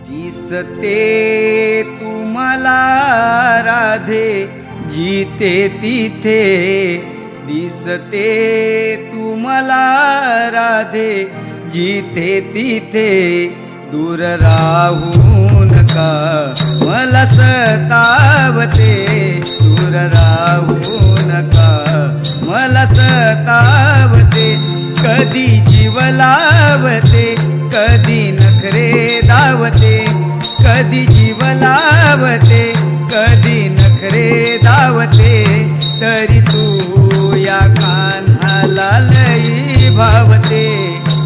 दिसते तुम्हाला राधे जिथे तिथे, दिसते तुम्हाला राधे जिथे तिथे, दूर राहू नका मला सतावते, दूर राहू नका मला सतावते, कधी जीव लावते कधी नखरे धावते, कधी जीव लावते कधी नखरे धावते, तरी तू या कान्हाला लई भावते.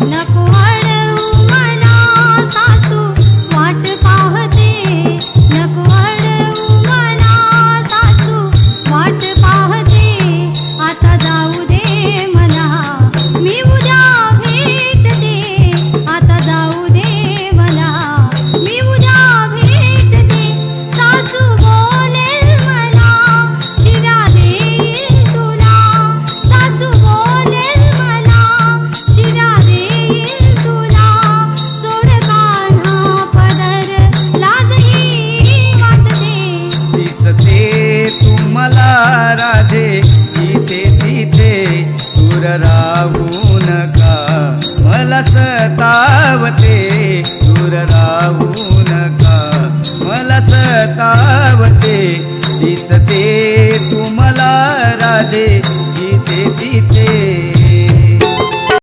नको अडवू मला सासू वाट पाहते, नको अडवू मला सासू वाट पाहते, आता जाऊ दे मला मी उद्या भेटते, आता जाऊ दे मला मी उद्या भेटते, सासू बोलेल मला शिव्या देईल तुला, सासू बोलेल मला शिव्या देईल तुला, सोड कान्हा पदर लाजही वाटते. दिसते तुम्हाला राधे इथे तिथे, दूर राहू नका मला सतावते, दूर राहू नका मला सतावते, दिसते तुम्हाला राधे इथे तिथे.